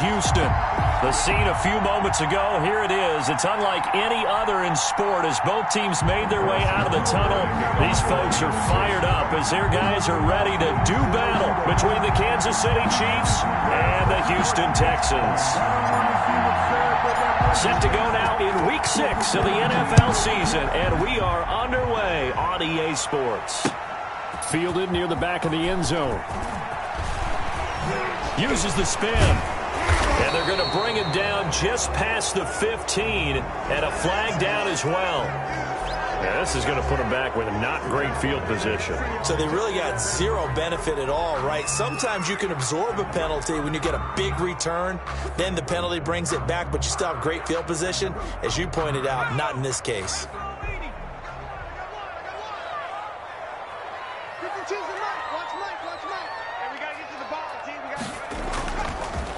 Houston. The scene a few moments ago, here it is. It's unlike any other in sport as both teams made their way out of the tunnel. These folks are fired up as their guys are ready to do battle between the Kansas City Chiefs and the Houston Texans. Set to go now in Week 6 of the NFL season, and we are underway on EA Sports. Fielded near the back of the end zone. Uses the spin. And they're going to bring him down just past the 15, and a flag down as well. Yeah, this is going to put him back with a not great field position. So they really got zero benefit at all, right? Sometimes you can absorb a penalty when you get a big return. Then the penalty brings it back, but you still have great field position. As you pointed out, not in this case.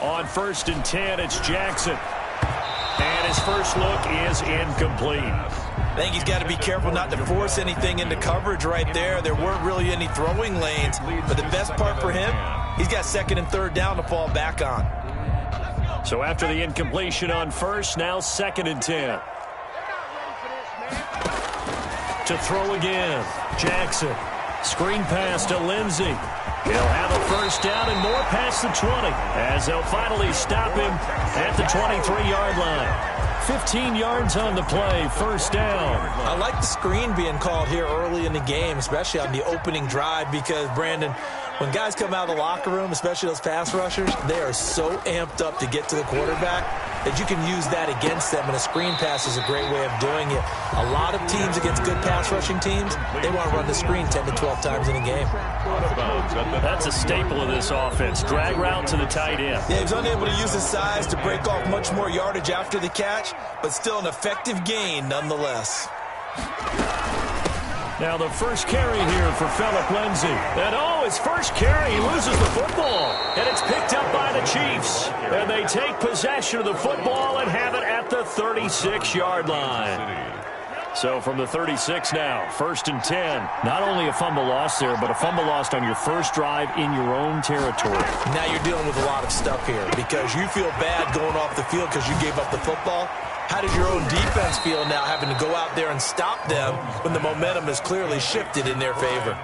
On 1st and 10, it's Jackson. And his first look is incomplete. I think he's got to be careful not to force anything into coverage right there. There weren't really any throwing lanes. But the best part for him, he's got 2nd and 3rd down to fall back on. So after the incompletion on 1st, now 2nd and 10. To throw again, Jackson. Screen pass to Lindsey. He'll have a 1st down and more past the 20 as they'll finally stop him at the 23-yard line. 15 yards on the play, 1st down. I like the screen being called here early in the game, especially on the opening drive, because, Brandon, when guys come out of the locker room, especially those pass rushers, they are so amped up to get to the quarterback that you can use that against them, and a screen pass is a great way of doing it. A lot of teams against good pass rushing teams, they want to run the screen 10 to 12 times in a game. That's a staple of this offense. Drag route to the tight end. Yeah, he was unable to use his size to break off much more yardage after the catch, but still an effective gain nonetheless. Now the first carry here for Phillip Lindsay. And his first carry, he loses the football. And it's picked up by the Chiefs. And they take possession of the football and have it at the 36-yard line. So from the 36 now, 1st and 10. Not only a fumble loss there, but a fumble lost on your first drive in your own territory. Now you're dealing with a lot of stuff here because you feel bad going off the field because you gave up the football. How does your own defense feel now having to go out there and stop them when the momentum has clearly shifted in their favor?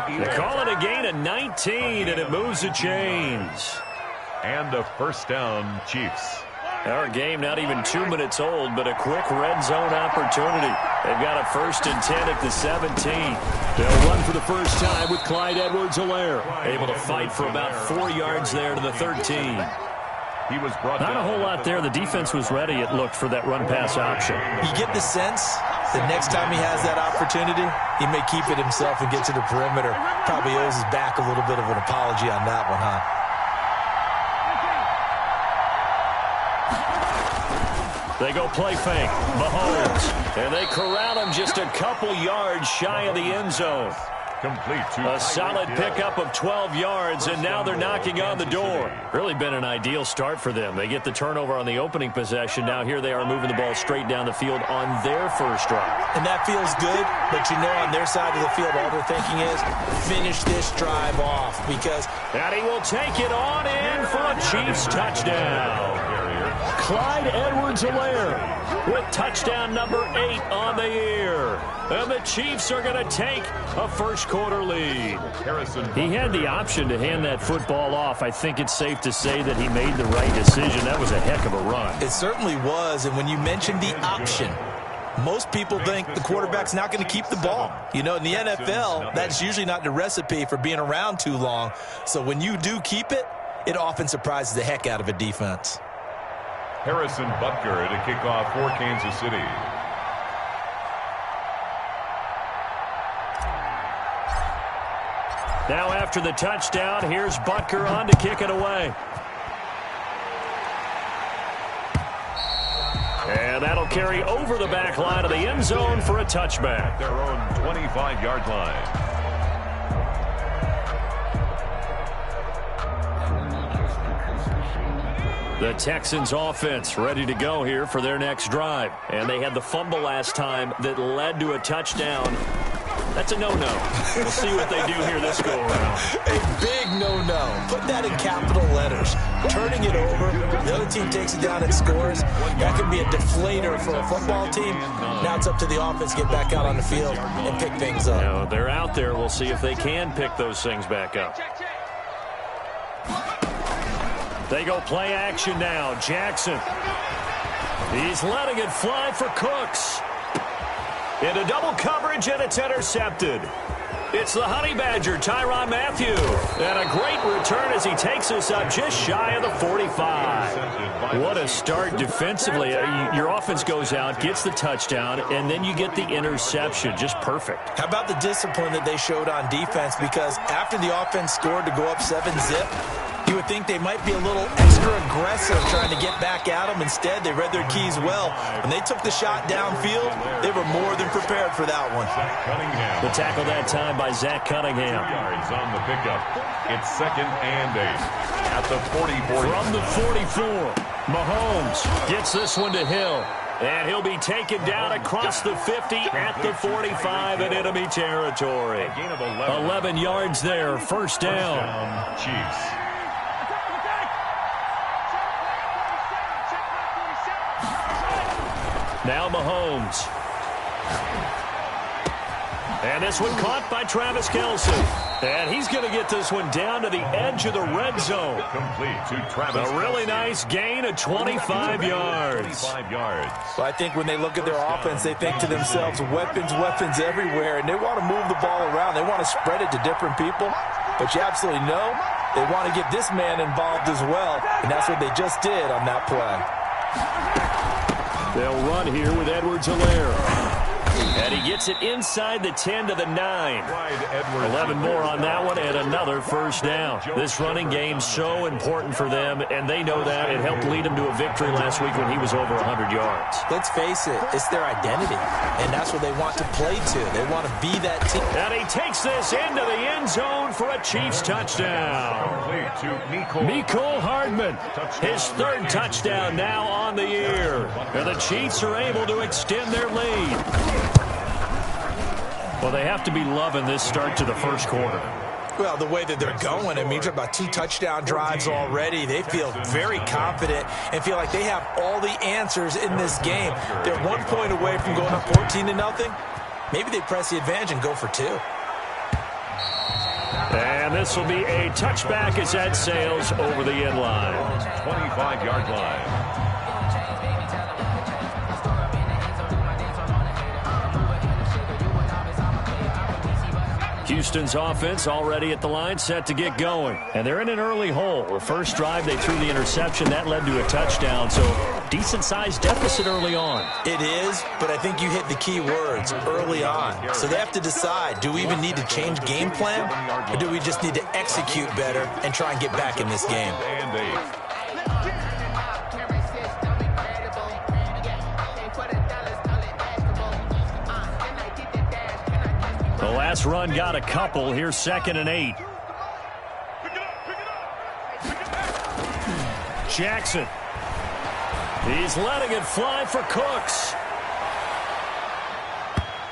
They call it a gain of 19, and it moves the chains. And a 1st down, Chiefs. Our game not even 2 minutes old, but a quick red zone opportunity. They've got a 1st and 10 at the 17. They'll run for the first time with Clyde Edwards-Helaire. Able to fight for about 4 yards there to the 13. He was brought Not a whole lot there. The defense was ready, it looked, for that run-pass option. You get the sense that next time he has that opportunity, he may keep it himself and get to the perimeter. Probably owes his back a little bit of an apology on that one, huh? They go play fake. Mahomes. And they corral him just a couple yards shy of the end zone. Complete a solid pickup of 12 yards, and now they're knocking on the door. Really been an ideal start for them. They get the turnover on the opening possession. Now here they are moving the ball straight down the field on their first drive. And that feels good, but you know on their side of the field all they're thinking is finish this drive off because... And he will take it on in for a Chiefs touchdown. Clyde Edwards-Helaire with touchdown number 8 on the year. And the Chiefs are going to take a first-quarter lead. He had the option to hand that football off. I think it's safe to say that he made the right decision. That was a heck of a run. It certainly was, and when you mentioned the option, most people think the quarterback's not going to keep the ball. You know, in the NFL, that's usually not the recipe for being around too long. So when you do keep it, it often surprises the heck out of a defense. Harrison Butker to kick off for Kansas City. Now after the touchdown, here's Butker on to kick it away. And that'll carry over the back line of the end zone for a touchback. Their own 25-yard line. The Texans offense ready to go here for their next drive. And they had the fumble last time that led to a touchdown. That's a no-no. We'll see what they do here this go-around. A big no-no. Put that in capital letters. Turning it over, the other team takes it down and scores. That can be a deflator for a football team. Now it's up to the offense to get back out on the field and pick things up. Now, they're out there. We'll see if they can pick those things back up. They go play action now. Jackson. He's letting it fly for Cooks. Into double coverage, and it's intercepted. It's the Honey Badger, Tyrann Mathieu. And a great return as he takes us up just shy of the 45. What a start defensively. Your offense goes out, gets the touchdown, and then you get the interception. Just perfect. How about the discipline that they showed on defense? Because after the offense scored to go up 7-zip, you would think they might be a little extra aggressive trying to get back at them. Instead, they read their keys well. When they took the shot downfield, they were more than prepared for that one. The tackle that time by Zach Cunningham. Yards on the pickup. It's 2nd and 8 at the 44. From the 44, Mahomes gets this one to Hill. And he'll be taken down across the 50 at the 45 in enemy territory. 11 yards there, first down. Chiefs. Now Mahomes. And this one caught by Travis Kelce. And he's going to get this one down to the edge of the red zone. Complete to Travis A really nice gain of 25 yards. 25 yards. So I think when they look at their offense, they think to themselves, weapons, weapons everywhere. And they want to move the ball around. They want to spread it to different people. But you absolutely know they want to get this man involved as well. And that's what they just did on that play. They'll run here with Edwards-Helaire. And he gets it inside the 10 to the 9. 11 more on that one and another first down. This running game's so important for them, and they know that. It helped lead them to a victory last week when he was over 100 yards. Let's face it, it's their identity, and that's what they want to play to. They want to be that team. And he takes this into the end zone for a Chiefs touchdown. Mecole Hardman, his 3rd touchdown now on the year. And the Chiefs are able to extend their lead. Well, they have to be loving this start to the first quarter. Well, the way that they're going, I mean, you're talking about 2 touchdown drives already. They feel very confident and feel like they have all the answers in this game. They're 1 point away from going up 14-0. Maybe they press the advantage and go for 2. And this will be a touchback as that sails over the end line. 25-yard line. Houston's offense already at the line, set to get going. And they're in an early hole. The first drive, they threw the interception. That led to a touchdown, so decent-sized deficit early on. It is, but I think you hit the key words, early on. So they have to decide, do we even need to change game plan, or do we just need to execute better and try and get back in this game? The last run got a couple. Here's 2nd and 8. Jackson. He's letting it fly for Cooks.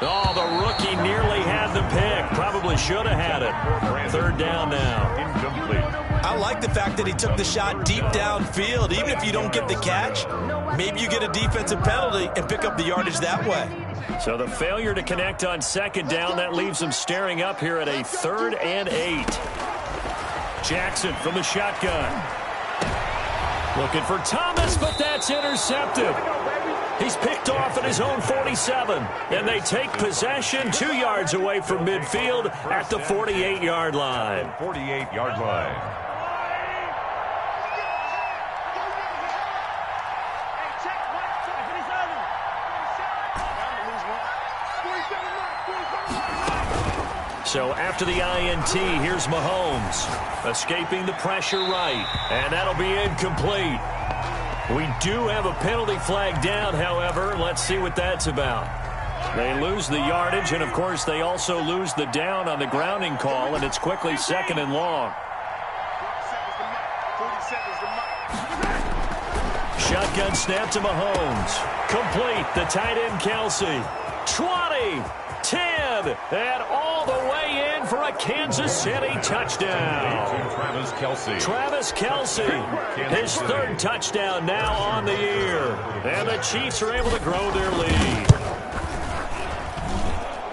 Oh, the rookie nearly had the pick. Probably should have had it. 3rd down now. Incomplete. I like the fact that he took the shot deep downfield. Even if you don't get the catch, maybe you get a defensive penalty and pick up the yardage that way. So the failure to connect on 2nd down, that leaves them staring up here at a 3rd and 8. Jackson from the shotgun. Looking for Thomas, but that's intercepted. He's picked off at his own 47, and they take possession 2 yards away from midfield at the 48-yard line. 48-yard line. So after the INT, here's Mahomes, escaping the pressure right, and that'll be incomplete. We do have a penalty flag down, however. Let's see what that's about. They lose the yardage, and, of course, they also lose the down on the grounding call, and it's quickly 2nd and long. Shotgun snap to Mahomes. Complete, the tight end Kelce. 20. 10, and all the way in for a Kansas City touchdown. Travis Kelce. Travis Kelce, his third touchdown now on the year. And the Chiefs are able to grow their lead.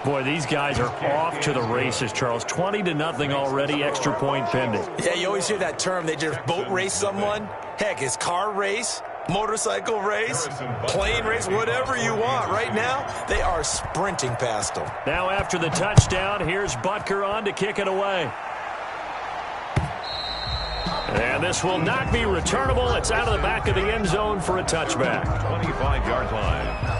Boy, these guys are off to the races, Charles. 20-0 already, extra point pending. Yeah, you always hear that term. They just boat race someone. Heck, it's car race, motorcycle race, plane race, whatever you want. Right now, they are sprinting past them. Now after the touchdown, here's Butker on to kick it away. And this will not be returnable. It's out of the back of the end zone for a touchback. 25-yard line.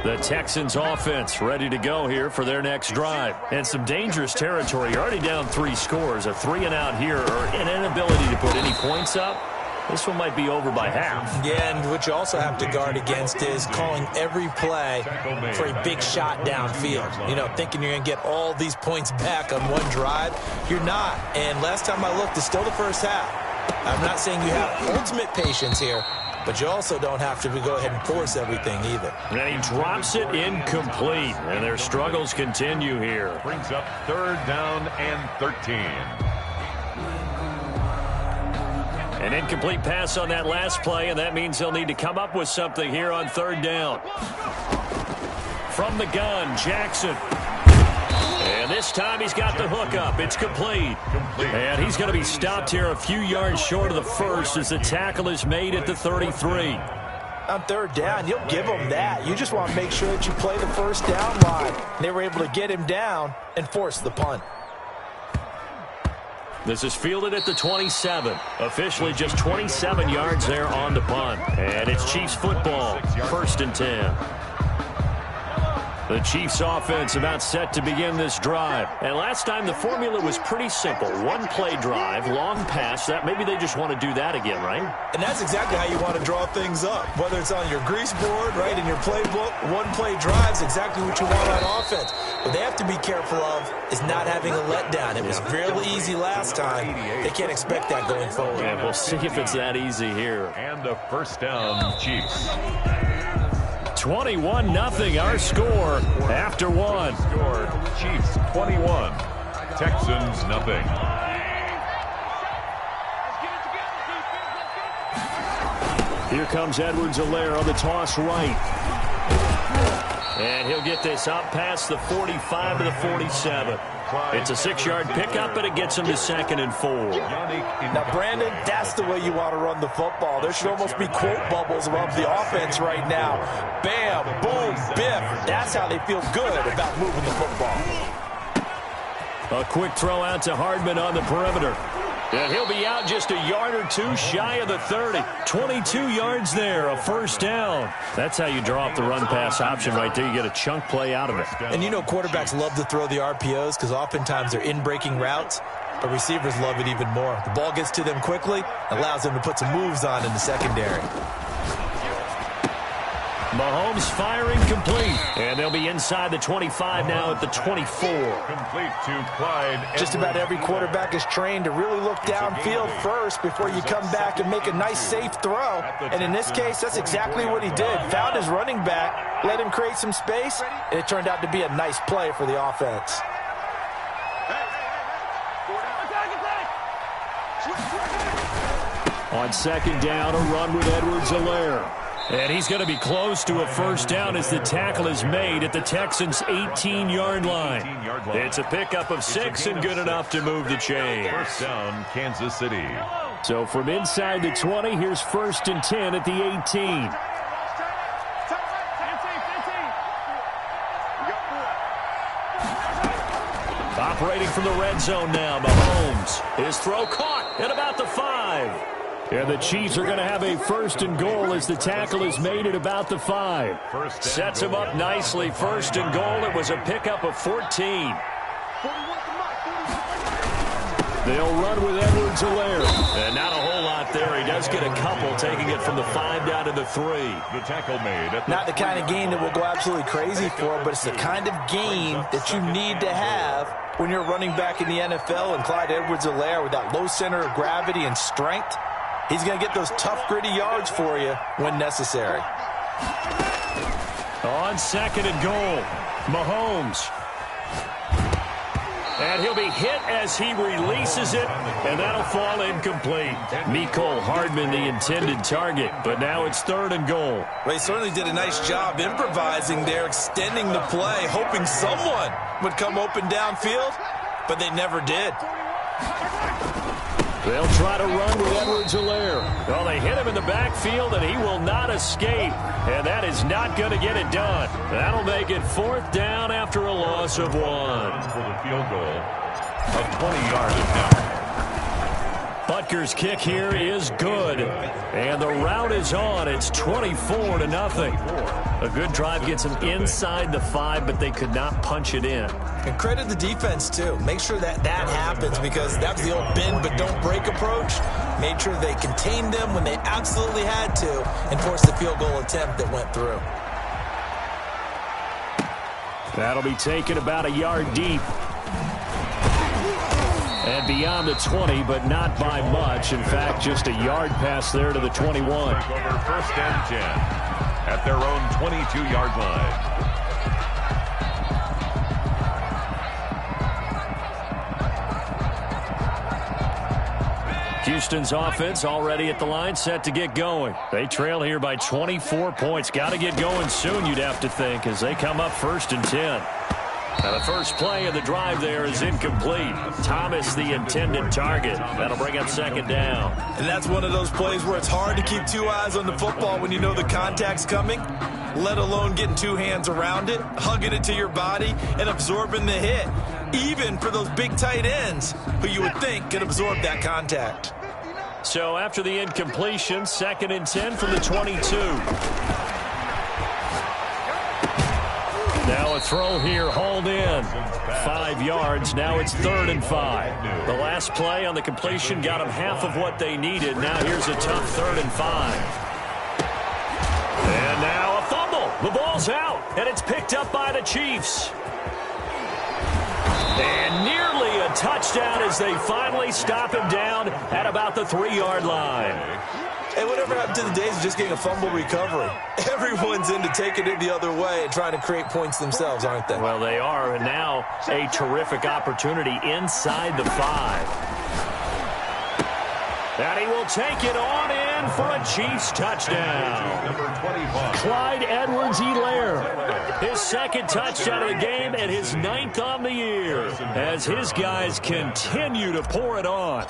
The Texans offense ready to go here for their next drive. And some dangerous territory. You're already down 3 scores. A 3-and-out here or an inability to put any points up. This one might be over by half. Yeah, and what you also have to guard against is calling every play for a big shot downfield. You know, thinking you're going to get all these points back on one drive. You're not. And last time I looked, it's still the first half. I'm not saying you have ultimate patience here, but you also don't have to go ahead and force everything either. And he drops it incomplete. And their struggles continue here. Brings up 3rd down and 13. An incomplete pass on that last play, and that means they'll need to come up with something here on 3rd down. From the gun, Jackson. And this time he's got the hook up. It's complete. And he's going to be stopped here a few yards short of the first as the tackle is made at the 33. On 3rd down, you'll give them that. You just want to make sure that you play the first down line. They were able to get him down and force the punt. This is fielded at the 27. Officially just 27 yards there on the punt. And it's Chiefs football, 1st and 10. The Chiefs offense about set to begin this drive. And last time the formula was pretty simple. 1-play drive, long pass. That maybe they just want to do that again, right? And that's exactly how you want to draw things up. Whether it's on your grease board, right, in your playbook, 1-play drive is exactly what you want on offense. What they have to be careful of is not having a letdown. It was really easy last time. They can't expect that going forward. Yeah, we'll see if it's that easy here. And a 1st down, Chiefs. 21-0 our score after 1. Score, Chiefs 21, Texans nothing. Here comes Edwards-Helaire on the toss right. And he'll get this up past the 45 to the 47. It's a 6-yard pickup, and it gets him to 2nd and 4. Now, Brandon, that's the way you want to run the football. There should almost be quote bubbles above the offense right now. Bam, boom, biff. That's how they feel good about moving the football. A quick throw out to Hardman on the perimeter. And he'll be out just a yard or two shy of the 30. 22 yards there, a 1st down. That's how you draw up the run-pass option right there. You get a chunk play out of it. And you know quarterbacks love to throw the RPOs because oftentimes they're in-breaking routes, but receivers love it even more. The ball gets to them quickly, allows them to put some moves on in the secondary. Mahomes firing complete. And they'll be inside the 25 now at the 24. Complete to Clyde. Just about every quarterback is trained to really look downfield first before you come back and make a nice, safe throw. And in this case, that's exactly what he did. Found his running back, let him create some space, and it turned out to be a nice play for the offense. On 2nd down, a run with Edwards-Helaire. And he's going to be close to a 1st down as the tackle is made at the Texans' 18-yard line. It's a pickup of 6 and good enough to move the chains. 1st down, Kansas City. So from inside the 20, here's 1st and 10 at the 18. Operating from the red zone now, Mahomes. His throw caught at about the 5. And the Chiefs are going to have a 1st and goal as the tackle is made at about the 5. Sets him up nicely. 1st and goal. It was a pickup of 14. They'll run with Edwards-Helaire. And not a whole lot there. He does get a couple, taking it from the 5 down to the 3. The tackle made. Not the kind of game that we'll go absolutely crazy for, but it's the kind of game that you need to have when you're running back in the NFL. And Clyde Edwards-Helaire, with that low center of gravity and strength, he's going to get those tough, gritty yards for you when necessary. On second and goal, Mahomes. And he'll be hit as he releases it, and that'll fall incomplete. Mecole Hardman, the intended target, but now it's third and goal. Well, he certainly did a nice job improvising there, extending the play, hoping someone would come open downfield, but they never did. They'll try to run with Edwards-Helaire. Well, they hit him in the backfield, and he will not escape. And that is not going to get it done. That'll make it fourth down after a loss of 1. For the field goal of 20 yards. Butker's kick here is good. And the route is on. It's 24-0. A good drive gets them inside the 5, but they could not punch it in. And credit the defense, too. Make sure that happens, because that was the old bend but don't break approach. Made sure they contained them when they absolutely had to and forced the field goal attempt that went through. That'll be taken about a yard deep. And beyond the 20, but not by much. In fact, just a yard pass there to the 21. Over first and 10 at their own 22-yard line. Houston's offense already at the line, set to get going. They trail here by 24 points. Got to get going soon, you'd have to think, as they come up first and 10. Now, the first play of the drive there is incomplete. Thomas, the intended target. That'll bring up second down. And that's one of those plays where it's hard to keep two eyes on the football when you know the contact's coming, let alone getting two hands around it, hugging it to your body, and absorbing the hit, even for those big tight ends who you would think could absorb that contact. So after the incompletion, second and 10 from the 22. Now a throw here, hauled in. 5 yards, now it's third and 5. The last play on the completion got them half of what they needed. Now here's a tough third and 5. And now a fumble. The ball's out, and it's picked up by the Chiefs. And nearly a touchdown as they finally stop him down at about the 3-yard line. Hey, whatever happened to the days of just getting a fumble recovery? Everyone's into taking it the other way and trying to create points themselves, aren't they? Well, they are, and now a terrific opportunity inside the 5. And he will take it on in for a Chiefs touchdown. Number 25. Clyde Edwards-Helaire. His second touchdown of the game and his 9th on the year, as his guys continue to pour it on.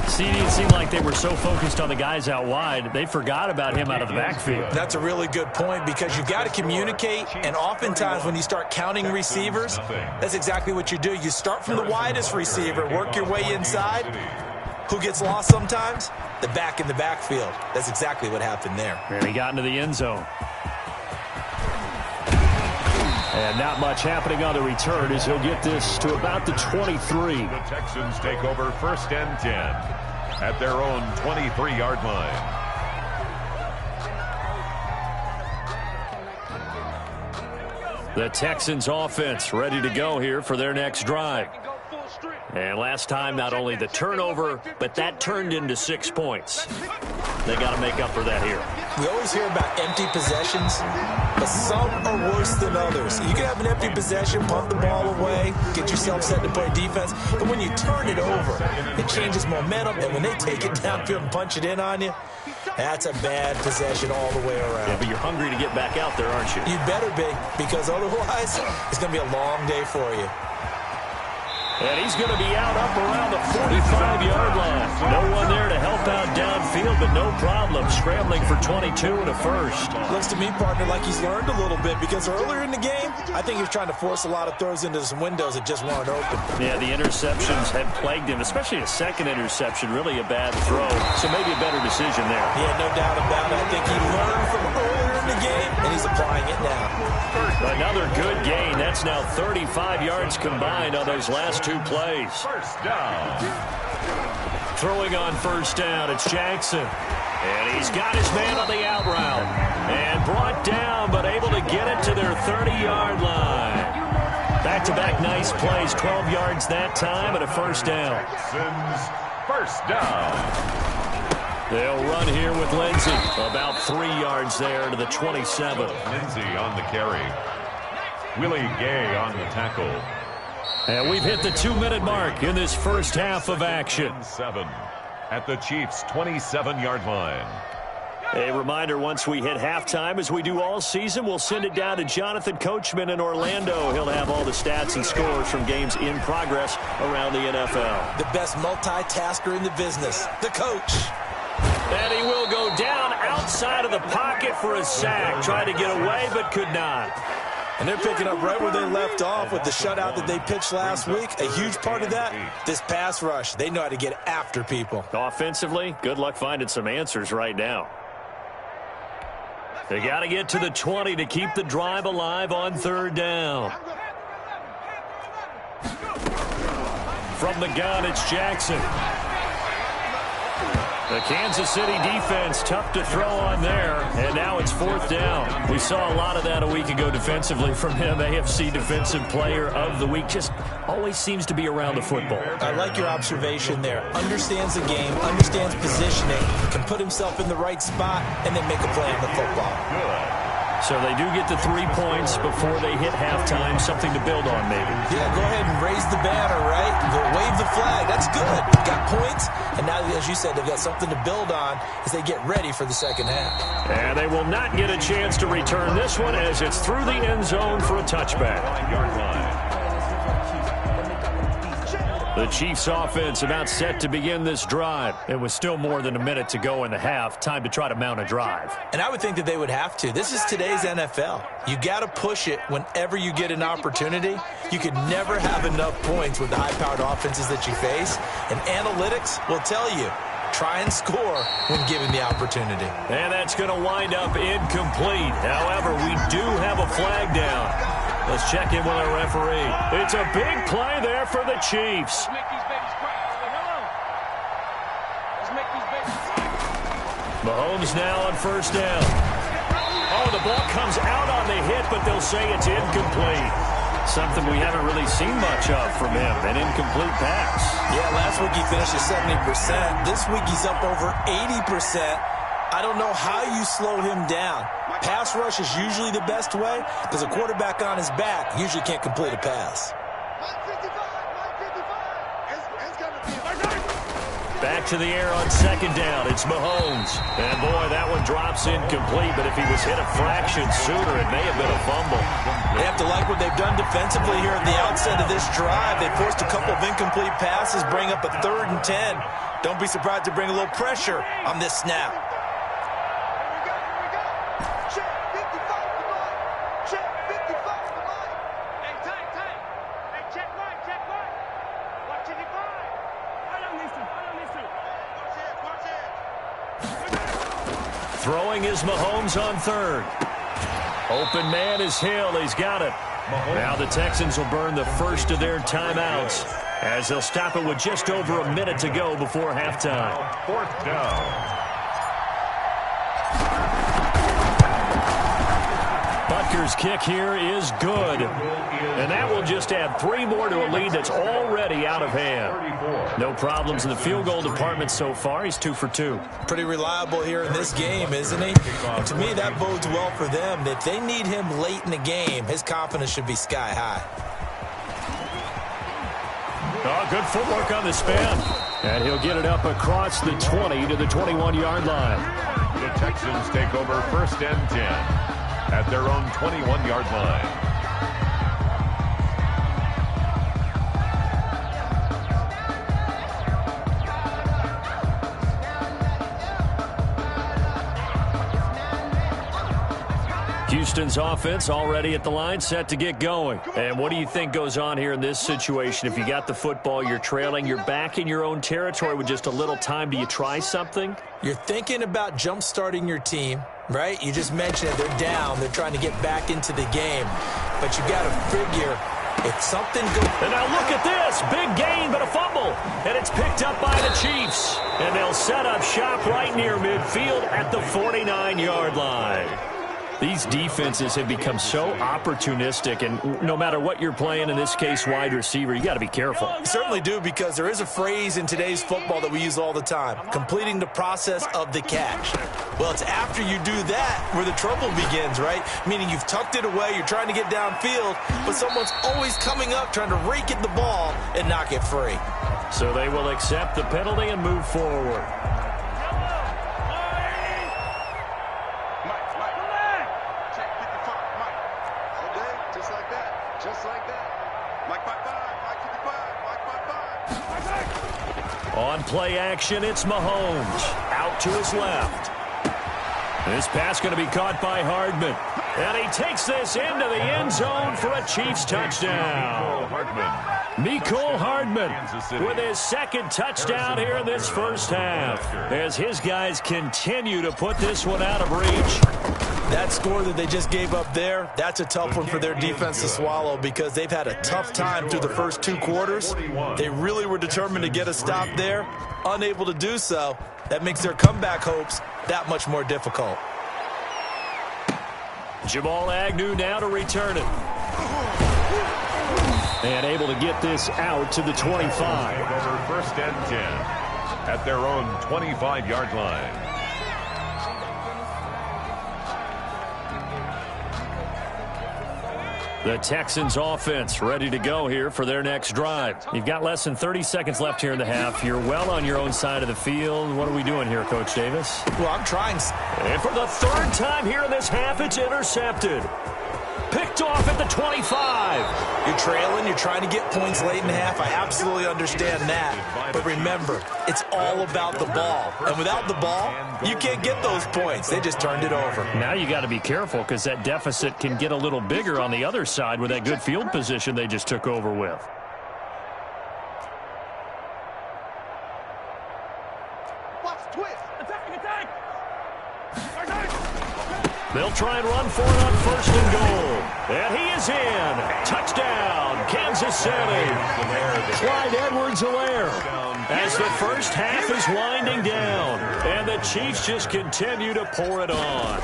See, it didn't seem like they were so focused on the guys out wide, they forgot about him out of the backfield. That's a really good point, because you've got to communicate, and oftentimes when you start counting receivers, that's exactly what you do. You start from the widest receiver, work your way inside. Who gets lost sometimes? The back in the backfield. That's exactly what happened there. And he got into the end zone. And not much happening on the return as he'll get this to about the 23. The Texans take over first and 10 at their own 23-yard line. The Texans offense ready to go here for their next drive. And last time, not only the turnover, but that turned into 6 points. They got to make up for that here. We always hear about empty possessions, but some are worse than others. You can have an empty possession, punt the ball away, get yourself set to play defense, but when you turn it over, it changes momentum, and when they take it downfield and punch it in on you, that's a bad possession all the way around. Yeah, but you're hungry to get back out there, aren't you? You better be, because otherwise, it's going to be a long day for you. And he's going to be out up around the 45-yard line. No one there to help out downfield, but no problem. Scrambling for 22 and a first. Looks to me, partner, like he's learned a little bit, because earlier in the game, I think he was trying to force a lot of throws into some windows that just weren't open. Yeah, the interceptions had plagued him, especially a second interception, really a bad throw. So maybe a better decision there. Yeah, no doubt about it. I think he learned from earlier in the game, and he's applying it now. Another good gain. That's now 35 yards combined on those last 2 plays. First down. Throwing on first down, it's Jackson. And he's got his man on the out route. And brought down, but able to get it to their 30-yard line. Back-to-back nice plays, 12 yards that time, and a first down. Texans, first down. They'll run here with Lindsey. About 3 yards there to the 27. Lindsey on the carry. Willie Gay on the tackle. And we've hit the 2-minute mark in this first half of action. 7 at the Chiefs' 27-yard line. A reminder, once we hit halftime, as we do all season, we'll send it down to Jonathan Coachman in Orlando. He'll have all the stats and scores from games in progress around the NFL. The best multitasker in the business, the coach. And he will go down outside of the pocket for a sack. Tried to get away, but could not. And they're picking up right where they left off with the shutout that they pitched last week. A huge part of that, this pass rush. They know how to get after people. Offensively, good luck finding some answers right now. They got to get to the 20 to keep the drive alive on 3rd down. From the gun, it's Jackson. The Kansas City defense, tough to throw on there, and now it's 4th down. We saw a lot of that a week ago defensively from him. AFC Defensive Player of the Week. Just always seems to be around the football. I like your observation there. Understands the game, understands positioning, can put himself in the right spot, and then make a play on the football. Good. So they do get the 3 points before they hit halftime, something to build on maybe. Yeah, go ahead and raise the banner, right? Go wave the flag. That's good. Got points, and now, as you said, they've got something to build on as they get ready for the second half. And they will not get a chance to return this one as it's through the end zone for a touchback. 9-yard line. The Chiefs offense about set to begin this drive. It was still more than a minute to go in the half. Time to try to mount a drive. And I would think that they would have to. This is today's NFL. You got to push it whenever you get an opportunity. You could never have enough points with the high-powered offenses that you face. And analytics will tell you, try and score when given the opportunity. And that's going to wind up incomplete. However, we do have a flag down. Let's check in with our referee. It's a big play there for the Chiefs. Mahomes now on 1st down. Oh, the ball comes out on the hit, but they'll say it's incomplete. Something we haven't really seen much of from him, an incomplete pass. Yeah, last week he finished at 70%. This week he's up over 80%. I don't know how you slow him down. Pass rush is usually the best way because a quarterback on his back usually can't complete a pass. Back to the air on 2nd down. It's Mahomes. And, boy, that one drops incomplete. But if he was hit a fraction sooner, it may have been a fumble. They have to like what they've done defensively here at the outset of this drive. They forced a couple of incomplete passes, bring up a 3rd and 10. Don't be surprised to bring a little pressure on this snap. Throwing is Mahomes on 3rd. Open man is Hill. He's got it. Now the Texans will burn the first of their timeouts as they'll stop it with just over a minute to go before halftime. 4th down. Butker's kick here is good. And that will just add 3 more to a lead that's already out of hand. No problems in the field goal department so far. He's 2 for 2. Pretty reliable here in this game, isn't he? And to me, that bodes well for them. If they need him late in the game, his confidence should be sky high. Oh, good footwork on the spin. And he'll get it up across the 20 to the 21-yard line. The Texans take over 1st and 10 at their own 21-yard line. Houston's offense already at the line, set to get going. And what do you think goes on here in this situation? If you got the football, you're trailing, you're back in your own territory with just a little time. Do you try something? You're thinking about jump-starting your team, right? You just mentioned it. They're down. They're trying to get back into the game. But you got to figure if something goes... And now look at this. Big gain, but a fumble. And it's picked up by the Chiefs. And they'll set up shop right near midfield at the 49-yard line. These defenses have become so opportunistic, and no matter what you're playing, in this case wide receiver, you got to be careful. You certainly do, because there is a phrase in today's football that we use all the time, completing the process of the catch. Well, it's after you do that where the trouble begins, right? Meaning you've tucked it away, you're trying to get downfield, but someone's always coming up trying to rake at the ball and knock it free. So they will accept the penalty and move forward. On play action, it's Mahomes. Out to his left. This pass going to be caught by Hardman. And he takes this into the end zone for a Chiefs touchdown. Mecole Hardman with his second touchdown here in this first half, as his guys continue to put this one out of reach. That score that they just gave up there, that's a tough one for their defense to swallow, because they've had a tough time through the first 2 quarters. They really were determined to get a stop there. Unable to do so, that makes their comeback hopes that much more difficult. Jamal Agnew now to return it. And able to get this out to the 25. Over first and 10 at their own 25-yard line. The Texans offense ready to go here for their next drive. You've got less than 30 seconds left here in the half. You're well on your own side of the field. What are we doing here, Coach Davis? Well, I'm trying. And for the third time here in this half, it's intercepted. Picked off at the 25. You're trailing. You're trying to get points late in the half. I absolutely understand that. But remember, it's all about the ball. And without the ball, you can't get those points. They just turned it over. Now you got to be careful, because that deficit can get a little bigger on the other side with that good field position they just took over with. They'll try and run for it on first and goal. And he is in. Touchdown, Kansas City. Clyde Edwards-Helaire. As the first half is winding down. And the Chiefs just continue to pour it on.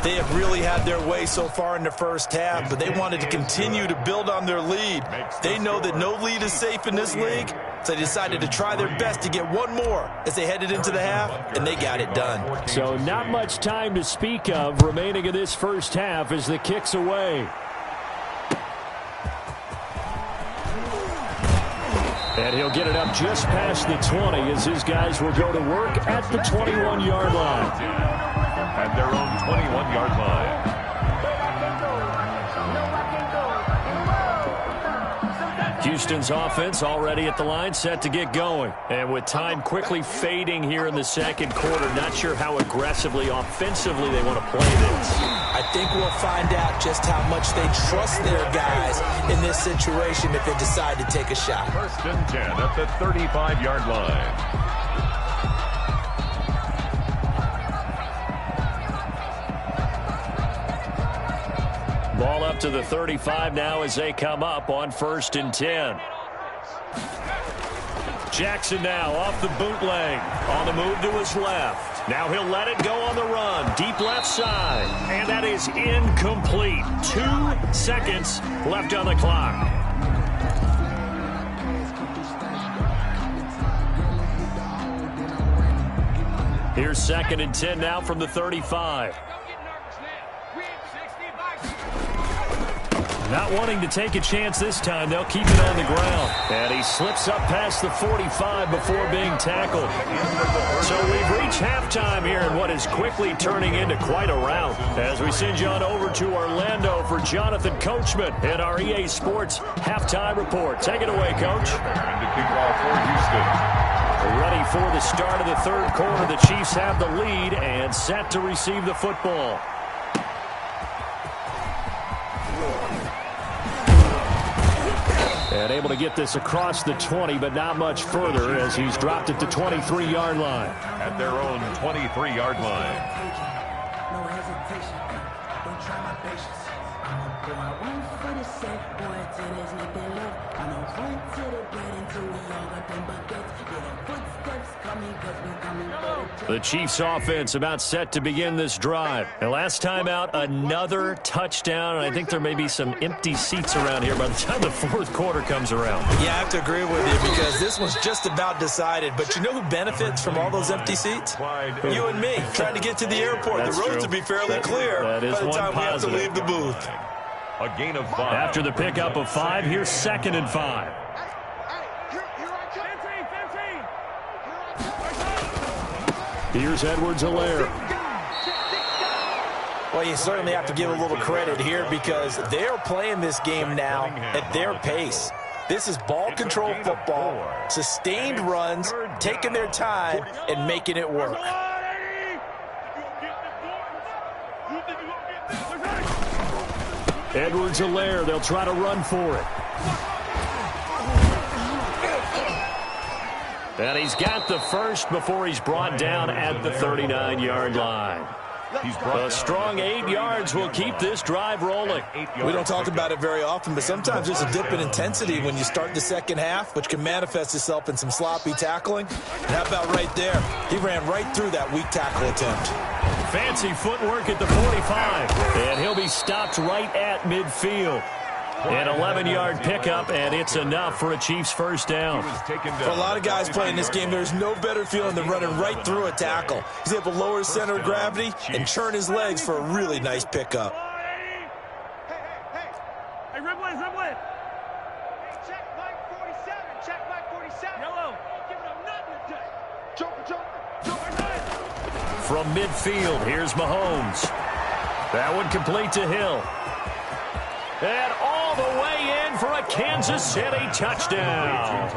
They have really had their way so far in the first half, but they wanted to continue to build on their lead. They know that no lead is safe in this league, so they decided to try their best to get one more as they headed into the half, and they got it done. So not much time to speak of remaining in this first half as the kick's away. And he'll get it up just past the 20 as his guys will go to work at the 21-yard line. At their own 21-yard line. Houston's offense already at the line, set to get going. And with time quickly fading here in the second quarter, not sure how aggressively, offensively they want to play this. I think we'll find out just how much they trust their guys in this situation if they decide to take a shot. First and 10 at the 35-yard line. Ball up to the 35 now as they come up on first and 10. Jackson now off the bootleg. On the move to his left. Now he'll let it go on the run. Deep left side. And that is incomplete. 2 seconds left on the clock. Here's second and 10 now from the 35. Not wanting to take a chance this time, they'll keep it on the ground. And he slips up past the 45 before being tackled. So we've reached halftime here in what is quickly turning into quite a rout. As we send you on over to Orlando for Jonathan Coachman in our EA Sports Halftime Report. Take it away, Coach. And to kick off for Houston. Ready for the start of the third quarter. The Chiefs have the lead and set to receive the football. And able to get this across the 20, but not much further as he's dropped at the 23-yard line. At their own 23-yard line. No hesitation. Don't try my patience. I'm a boy. One for the safe boy till there's nothing left. I know run to the bread until we all got them buckets. Yeah, the footsteps coming 'cause we coming for the The Chiefs offense about set to begin this drive. And last time out, another touchdown. And I think there may be some empty seats around here by the time the fourth quarter comes around. Yeah, I have to agree with you because this one's just about decided. But you know who benefits from all those empty seats? You and me, trying to get to the airport. That's the roads true. will be fairly clear that is by the one time positive. we have to leave the booth. A gain of 5. After the pickup of 5, here's 2nd and 5. Here's Edwards-Helaire. Well, you certainly have to give a little credit here because they're playing this game now at their pace. This is ball control football, sustained runs, taking their time, and making it work. Edwards-Helaire, they'll try to run for it. And he's got the first before he's brought down at the 39-yard line. A strong 8 yards will keep this drive rolling. We don't talk about it very often, but sometimes there's a dip in intensity when you start the second half, which can manifest itself in some sloppy tackling. And how about right there? He ran right through that weak tackle attempt. Fancy footwork at the 45. And he'll be stopped right at midfield. An 11-yard pickup, and it's enough for a Chiefs first down. For a lot of guys playing this game, there's no better feeling than running right through a tackle. He's able to lower his center of gravity and churn his legs for a really nice pickup. Hey, Rimlin. Check Mike 47. Check Mike 47. Yellow. Giving up nothing today. Joker. From midfield, here's Mahomes. That one complete to Hill. And all the way in for a Kansas City touchdown.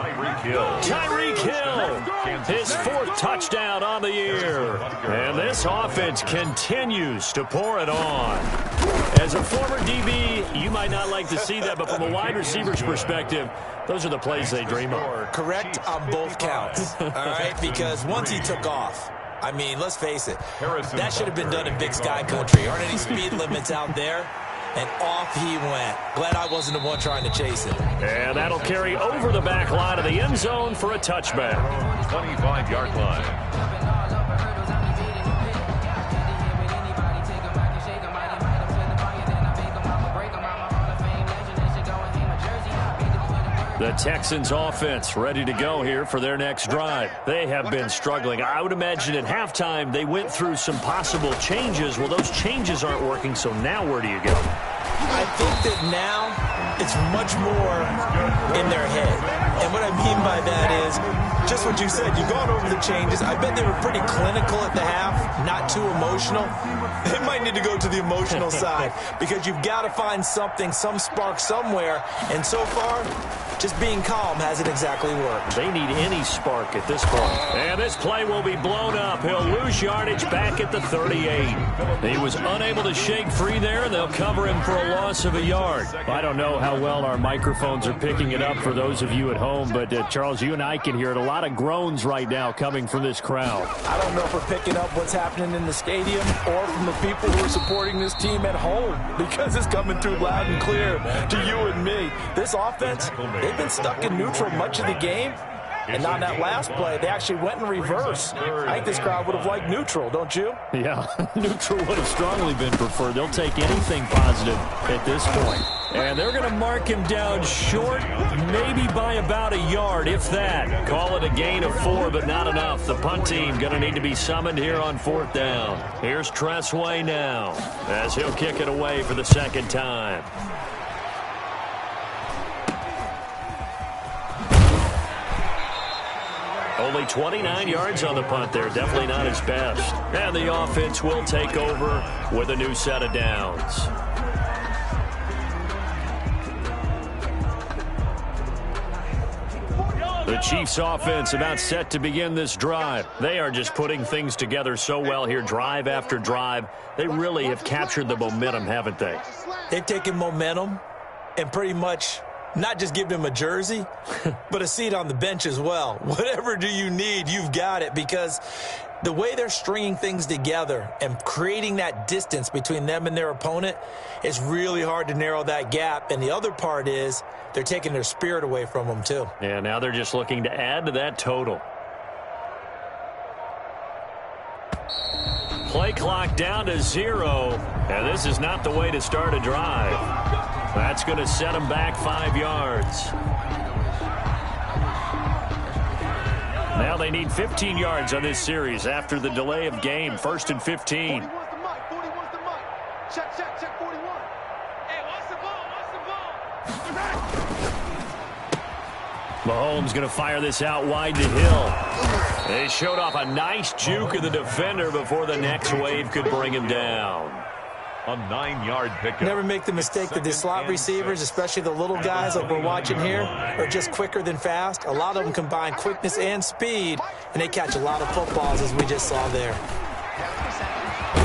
Tyreek Hill, his 4th touchdown on the year. And this offense continues to pour it on. As a former DB, you might not like to see that, but from a wide receiver's perspective, those are the plays they dream of. Correct on both counts, all right? Because once he took off, I mean, let's face it, that should have been done in Big Sky country. Aren't any speed limits out there? And off he went. Glad I wasn't the one trying to chase it. And that'll carry over the back line of the end zone for a touchback. 25-yard line. The Texans offense ready to go here for their next drive. They have been struggling. I would imagine at halftime they went through some possible changes. Well, those changes aren't working, so now where do you go? I think that now it's much more in their head. And what I mean by that is just what you said. You've gone over the changes. I bet they were pretty clinical at the half, not too emotional. They might need to go to the emotional side because you've got to find something, some spark somewhere. And so far, just being calm hasn't exactly worked. They need any spark at this point. And this play will be blown up. He'll lose yardage back at the 38. He was unable to shake free there, and they'll cover him for a loss of a yard. I don't know how well our microphones are picking it up for those of you at home, but Charles, you and I can hear it. A lot of groans right now coming from this crowd. I don't know if we're picking up what's happening in the stadium or from the people who are supporting this team at home because it's coming through loud and clear to you and me. This offense, they've been stuck in neutral much of the game. And on that last play, they actually went in reverse. I think this crowd would have liked neutral, don't you? Yeah, neutral would have strongly been preferred. They'll take anything positive at this point. And they're going to mark him down short, maybe by about a yard, if that. Call it a gain of 4, but not enough. The punt team going to need to be summoned here on 4th down. Here's Tressway now as he'll kick it away for the second time. Only 29 yards on the punt there. Definitely not his best. And the offense will take over with a new set of downs. The Chiefs offense about set to begin this drive. They are just putting things together so well here, drive after drive. They really have captured the momentum, haven't they? They've taken momentum and pretty much not just give them a jersey, but a seat on the bench as well. Whatever do you need, you've got it, because the way they're stringing things together and creating that distance between them and their opponent is really hard to narrow that gap. And the other part is they're taking their spirit away from them too. Yeah, now they're just looking to add to that total. Play clock down to 0, and this is not the way to start a drive. That's going to set them back 5 yards. Now they need 15 yards on this series after the delay of game. 1st and 15. 40 wants the mic. 40 wants the mic. Check, 41. Hey, what's the ball? Mahomes going to fire this out wide to Hill. They showed off a nice juke of the defender before the next wave could bring him down. A 9-yard pickup. Never make the mistake that the slot receivers, especially the little guys that we're watching here, are just quicker than fast. A lot of them combine quickness and speed, and they catch a lot of footballs, as we just saw there.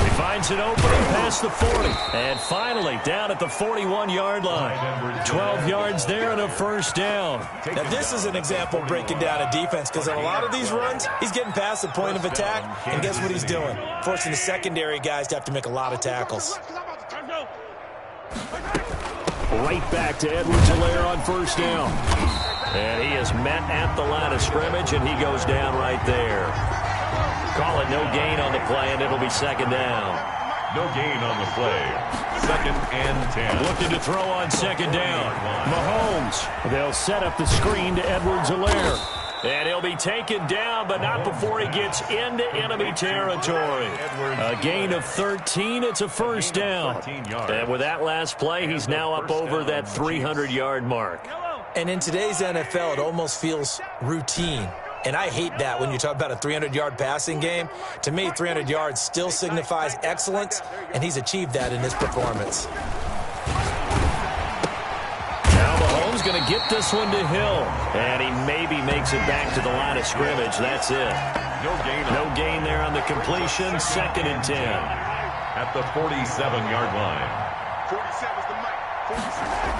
He finds an opening past the 40. And finally, down at the 41-yard line. 12 yards there and a 1st down. Now, this is an example of breaking down a defense, because in a lot of these runs, he's getting past the point of attack, and guess what he's doing? Forcing the secondary guys to have to make a lot of tackles. Right back to Edwards-Helaire on 1st down. And he is met at the line of scrimmage, and he goes down right there. Call it no gain on the play, and it'll be 2nd down. No gain on the play. 2nd and 10. Looking to throw on 2nd down. Mahomes. They'll set up the screen to Edwards-Helaire. And he'll be taken down, but not before he gets into enemy territory. A gain of 13. It's a 1st down. And with that last play, he's now up over that 300-yard mark. And in today's NFL, it almost feels routine. And I hate that when you talk about a 300-yard passing game. To me, 300 yards still signifies excellence, and he's achieved that in his performance. Now Mahomes going to get this one to Hill. And he maybe makes it back to the line of scrimmage. That's it. No gain there on the completion. 2nd and 10. At the 47-yard line. 47's the mic. 47.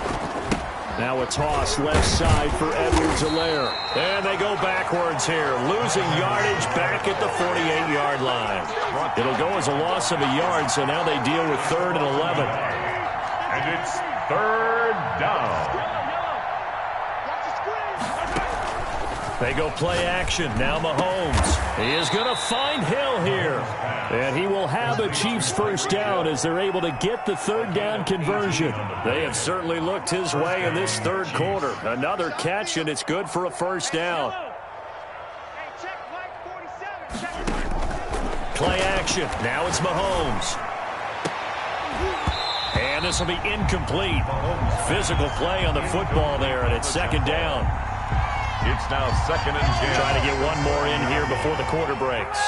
Now a toss left side for Edwards-Helaire. And they go backwards here, losing yardage back at the 48-yard line. It'll go as a loss of a yard, so now they deal with 3rd and 11. And it's 3rd down. They go play action. Now Mahomes. He is going to find Hill here. And he will have a Chiefs 1st down as they're able to get the 3rd down conversion. They have certainly looked his way in this 3rd quarter. Another catch, and it's good for a 1st down. Play action. Now it's Mahomes. And this will be incomplete. Physical play on the football there, and it's 2nd down. It's now 2nd and 10. Trying to get one more in here before the quarter breaks.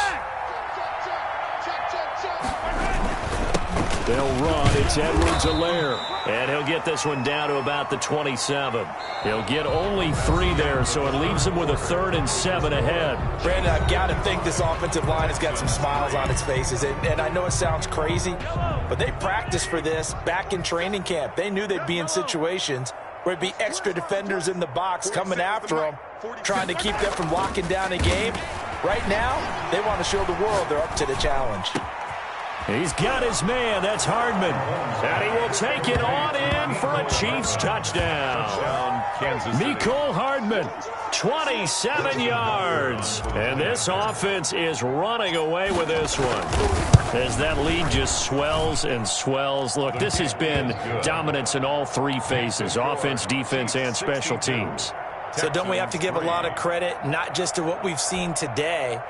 They'll run. It's Edwards-Helaire. And he'll get this one down to about the 27. He'll get only 3 there, so it leaves him with a 3rd and 7 ahead. Brandon, I've got to think this offensive line has got some smiles on its faces. And I know it sounds crazy, but they practiced for this back in training camp. They knew they'd be in situations where it'd be extra defenders in the box coming after them, trying to keep them from locking down a game. Right now, they want to show the world they're up to the challenge. He's got his man. That's Hardman. And he will take it on in for a Chiefs touchdown. Mecole Hardman, 27 yards. And this offense is running away with this one, as that lead just swells and swells. Look, this has been dominance in all 3 phases, offense, defense, and special teams. So don't we have to give a lot of credit, not just to what we've seen today,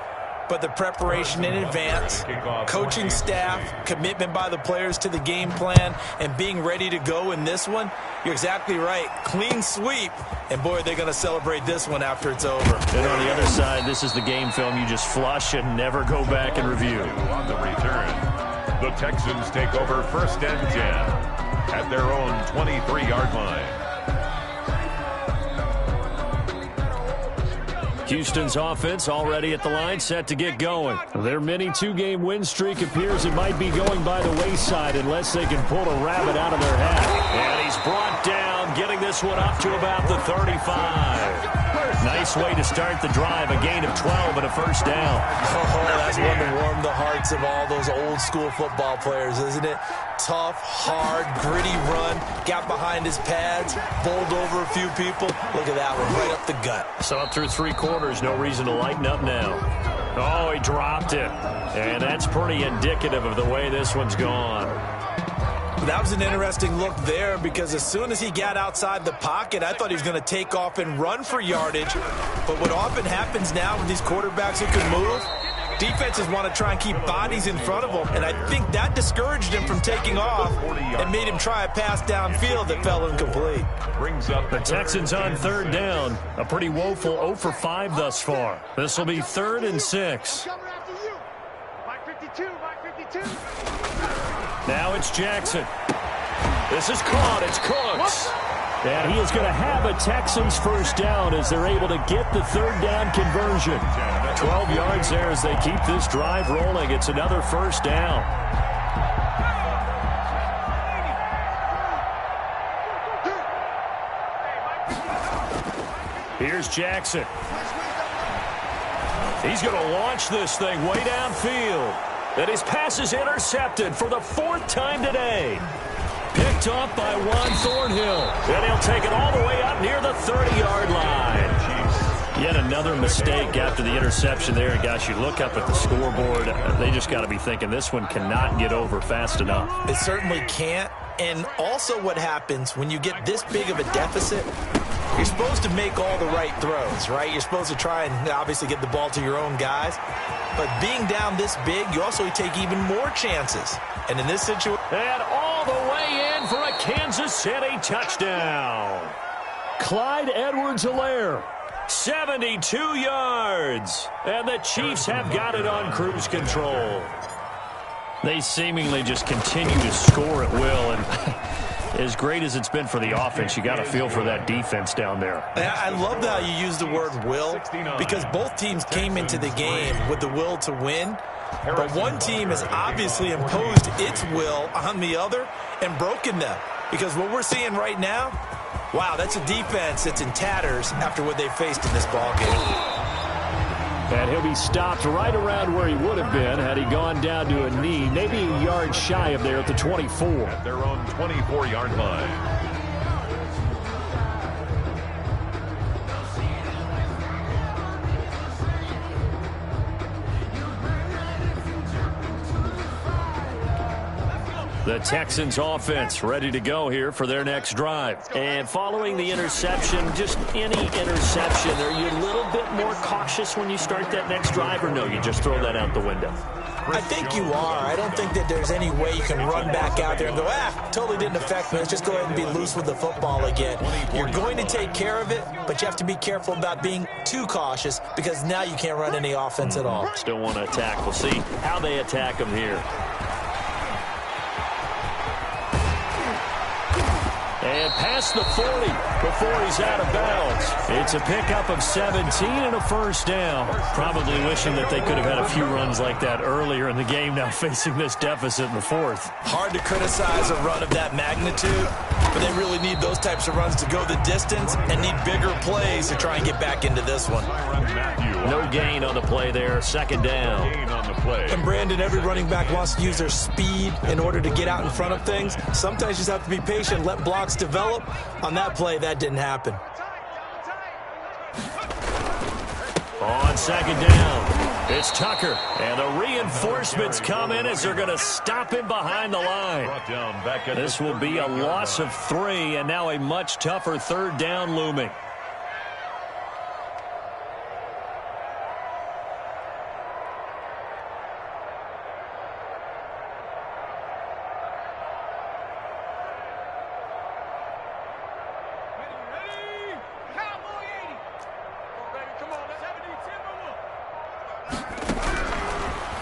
but the preparation in advance, coaching staff, commitment by the players to the game plan, and being ready to go in this one? You're exactly right. Clean sweep. And, boy, they're going to celebrate this one after it's over. And on the other side, this is the game film you just flush and never go back and review. On the return, the Texans take over 1st and 10 at their own 23-yard line. Houston's offense already at the line, set to get going. Their mini 2-game win streak appears it might be going by the wayside unless they can pull a rabbit out of their hat. And he's brought down, getting this one up to about the 35. Nice way to start the drive, a gain of 12 and a 1st down. Oh, that's one to warm the hearts of all those old-school football players, isn't it? Tough, hard, gritty run, got behind his pads, bowled over a few people. Look at that one, right up the gut. So up through 3 quarters, no reason to lighten up now. Oh, he dropped it. And that's pretty indicative of the way this one's gone. That was an interesting look there because as soon as he got outside the pocket, I thought he was going to take off and run for yardage. But what often happens now with these quarterbacks who can move, defenses want to try and keep bodies in front of them, and I think that discouraged him from taking off and made him try a pass downfield that fell incomplete. Brings up The Texans on third down. A pretty woeful 0 for 5 thus far. This will be 3rd and 6. Coming after you. Mike 52, Mike 52. Now it's Jackson. This is caught. It's Cooks. And he is going to have a Texans first down as they're able to get the 3rd down conversion. 12 yards there as they keep this drive rolling. It's another first down. Here's Jackson. He's going to launch this thing way downfield. And his pass is intercepted for the 4th time today. Picked off by Juan Thornhill. And he'll take it all the way up near the 30-yard line. Yet another mistake after the interception there. And, gosh, you look up at the scoreboard. They just got to be thinking this one cannot get over fast enough. It certainly can't. And also what happens when you get this big of a deficit, you're supposed to make all the right throws, right? You're supposed to try and obviously get the ball to your own guys. But being down this big, you also take even more chances. And in this situation... And all the way in for a Kansas City touchdown. Clyde Edwards-Helaire, 72 yards. And the Chiefs have got it on cruise control. They seemingly just continue to score at will. And as great as it's been for the offense, you got to feel for that defense down there. I love how you use the word will, because both teams came into the game with the will to win. But one team has obviously imposed its will on the other and broken them. Because what we're seeing right now, wow, that's a defense that's in tatters after what they faced in this ballgame. And he'll be stopped right around where he would have been had he gone down to a knee, maybe a yard shy of there at the 24. at their own 24-yard line. The Texans offense ready to go here for their next drive. And following the interception, just any interception, are you a little bit more cautious when you start that next drive, or no, you just throw that out the window? I think you are. I don't think that there's any way you can run back out there and go, totally didn't affect me. Let's just go ahead and be loose with the football again. You're going to take care of it, but you have to be careful about being too cautious because now you can't run any offense at all. Still want to attack. We'll see how they attack him here. And past the 40 before he's out of bounds. It's a pickup of 17 and a first down. Probably wishing that they could have had a few runs like that earlier in the game, now facing this deficit in the 4th. Hard to criticize a run of that magnitude, but they really need those types of runs to go the distance and need bigger plays to try and get back into this one. No gain on the play there, second down. And Brandon, every running back wants to use their speed in order to get out in front of things. Sometimes you just have to be patient, let blocks develop. On that play, that didn't happen. On second down, it's Tucker. And the reinforcements come in as they're going to stop him behind the line. This will be a loss of 3, and now a much tougher third down looming.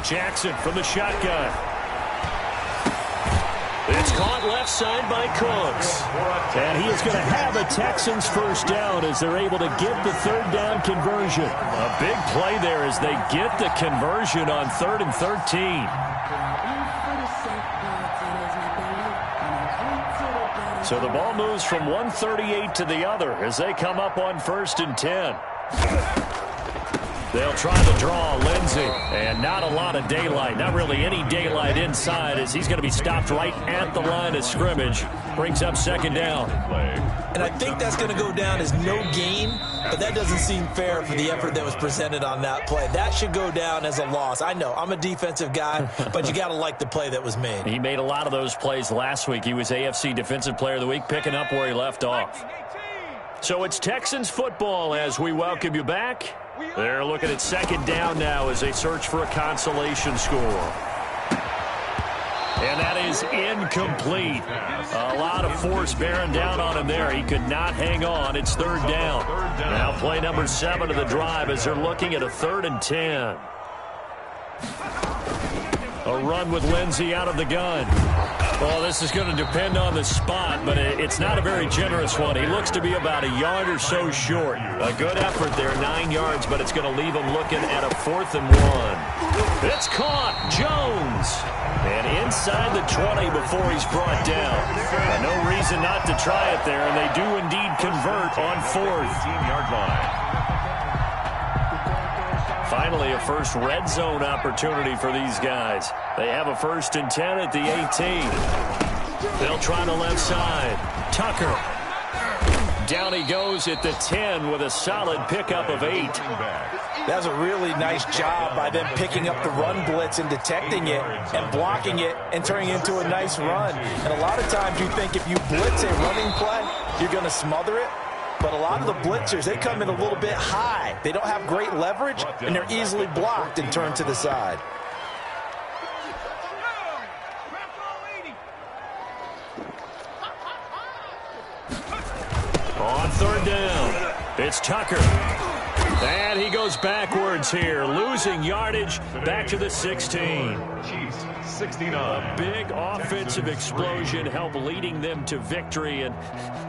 Jackson from the shotgun. It's caught left side by Cooks. And he is going to have a Texans first down as they're able to get the third down conversion. A big play there as they get the conversion on 3rd and 13. So the ball moves from 138 to the other as they come up on 1st and 10. They'll try to draw Lindsey, and not a lot of daylight, not really any daylight inside as he's going to be stopped right at the line of scrimmage. Brings up second down. And I think that's going to go down as no gain, but that doesn't seem fair for the effort that was presented on that play. That should go down as a loss. I know, I'm a defensive guy, but you got to like the play that was made. He made a lot of those plays last week. He was AFC Defensive Player of the Week, picking up where he left off. So it's Texans football as we welcome you back. They're looking at second down now as they search for a consolation score. And that is incomplete. A lot of force bearing down on him there. He could not hang on. It's third down. Now play number 7 of the drive as they're looking at a 3rd and 10. A run with Lindsey out of the gun. Well, this is going to depend on the spot, but it's not a very generous one. He looks to be about a yard or so short. A good effort there, 9 yards, but it's going to leave him looking at a 4th and 1. It's caught. Jones. And inside the 20 before he's brought down. No reason not to try it there, and they do indeed convert on 4th. 18-yard line. Finally, a first red zone opportunity for these guys. They have a 1st and 10 at the 18. They'll try the left side. Tucker. Down he goes at the 10 with a solid pickup of 8. That's a really nice job by them picking up the run blitz and detecting it and blocking it and turning it into a nice run. And a lot of times you think if you blitz a running play, you're going to smother it. But a lot of the blitzers, they come in a little bit high. They don't have great leverage, and they're easily blocked and turned to the side. On 3rd down, it's Tucker. And he goes backwards here, losing yardage back to the 16. Chiefs, 69. A big offensive explosion helped leading them to victory. And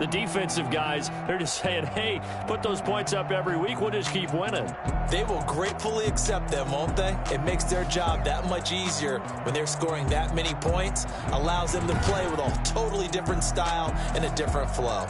the defensive guys, they're just saying, hey, put those points up every week. We'll just keep winning. They will gratefully accept them, won't they? It makes their job that much easier when they're scoring that many points. Allows them to play with a totally different style and a different flow.